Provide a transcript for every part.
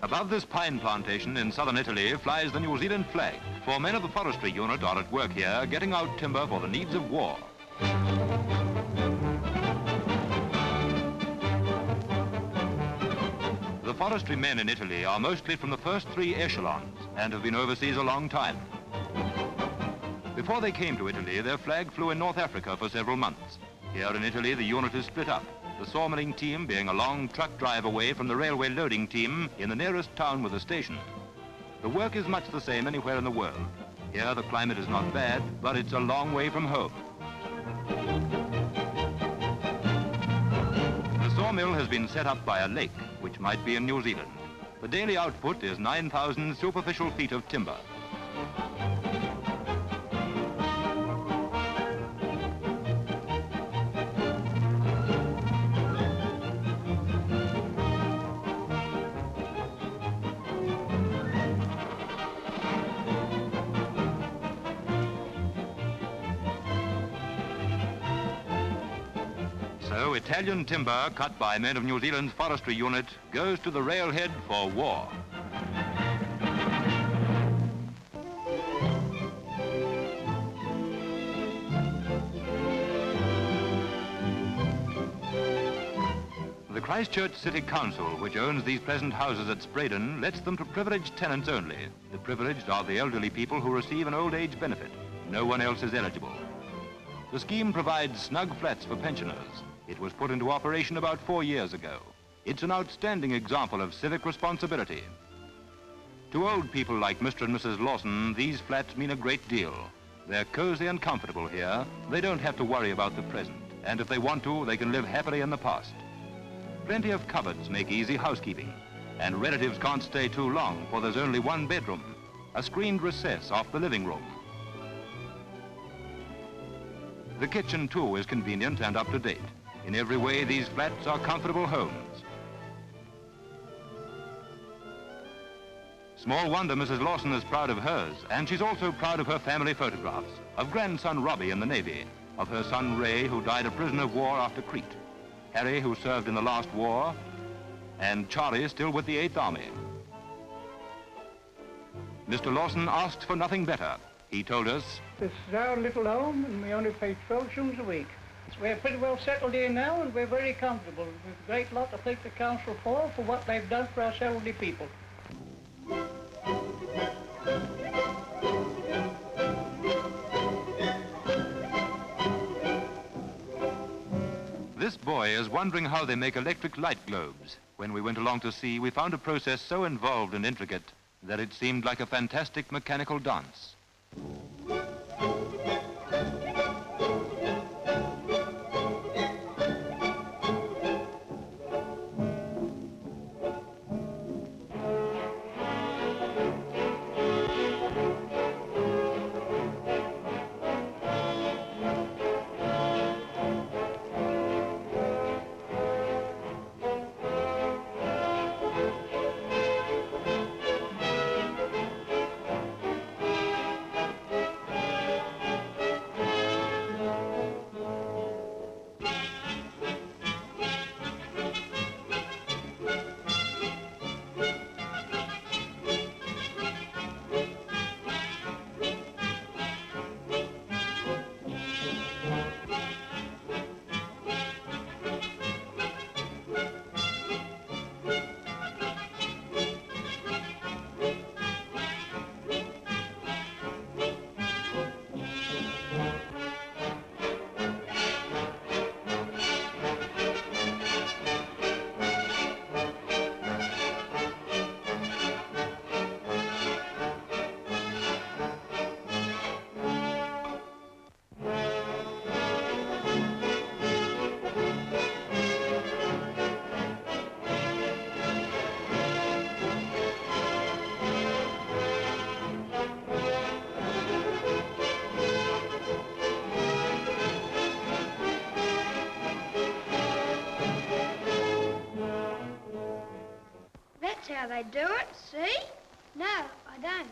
Above this pine plantation in southern Italy flies the New Zealand flag, for men of the forestry unit are at work here getting out timber for the needs of war. The forestry men in Italy are mostly from the first three echelons and have been overseas a long time. Before they came to Italy, their flag flew in North Africa for several months. Here in Italy, the unit is split up, the sawmilling team being a long truck drive away from the railway loading team in the nearest town with a station. The work is much the same anywhere in the world. Here, the climate is not bad, but it's a long way from home. The sawmill has been set up by a lake, which might be in New Zealand. The daily output is 9,000 superficial feet of timber. So Italian timber cut by men of New Zealand's forestry unit goes to the railhead for war. The Christchurch City Council, which owns these present houses at Spraydon, lets them to privileged tenants only. The privileged are the elderly people who receive an old age benefit. No one else is eligible. The scheme provides snug flats for pensioners. It was put into operation about 4 years ago. It's an outstanding example of civic responsibility. To old people like Mr. and Mrs. Lawson, these flats mean a great deal. They're cozy and comfortable here. They don't have to worry about the present. And if they want to, they can live happily in the past. Plenty of cupboards make easy housekeeping. And relatives can't stay too long, for there's only one bedroom, a screened recess off the living room. The kitchen, too, is convenient and up to date. In every way, these flats are comfortable homes. Small wonder Mrs. Lawson is proud of hers, and she's also proud of her family photographs, of grandson Robbie in the Navy, of her son Ray, who died a prisoner of war after Crete, Harry, who served in the last war, and Charlie, still with the 8th Army. Mr. Lawson asks for nothing better. He told us, "This is our little home, and we only pay 12 shillings a week. We're pretty well settled here now, and we're very comfortable. We've a great lot to thank the council for what they've done for us elderly people." This boy is wondering how they make electric light globes. When we went along to see, we found a process so involved and intricate that it seemed like a fantastic mechanical dance. That's how they do it, see? No, I don't.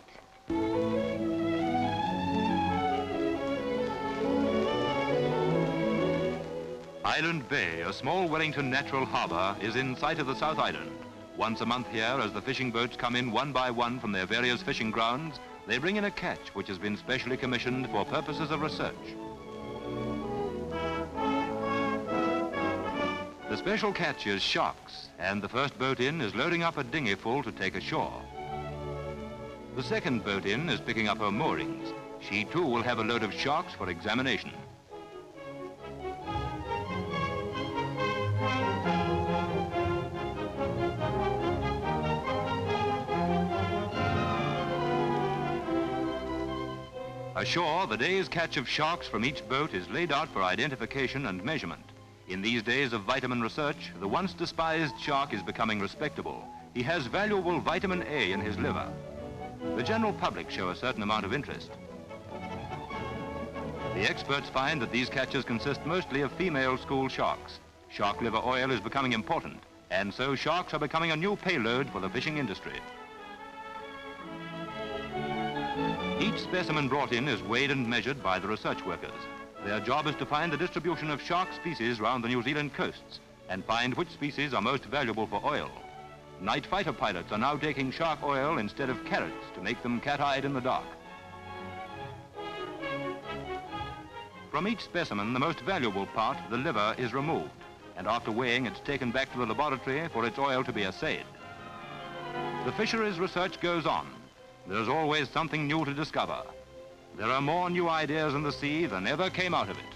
Island Bay, a small Wellington natural harbour, is in sight of the South Island. Once a month here, as the fishing boats come in one by one from their various fishing grounds, they bring in a catch which has been specially commissioned for purposes of research. The special catch is sharks, and the first boat in is loading up a dinghy full to take ashore. The second boat in is picking up her moorings. She too will have a load of sharks for examination. Ashore, the day's catch of sharks from each boat is laid out for identification and measurement. In these days of vitamin research, the once despised shark is becoming respectable. He has valuable vitamin A in his liver. The general public show a certain amount of interest. The experts find that these catches consist mostly of female school sharks. Shark liver oil is becoming important, and so sharks are becoming a new payload for the fishing industry. Each specimen brought in is weighed and measured by the research workers. Their job is to find the distribution of shark species around the New Zealand coasts and find which species are most valuable for oil. Night fighter pilots are now taking shark oil instead of carrots to make them cat-eyed in the dark. From each specimen, the most valuable part, the liver, is removed, and after weighing, it's taken back to the laboratory for its oil to be assayed. The fisheries research goes on. There's always something new to discover. There are more new ideas in the sea than ever came out of it.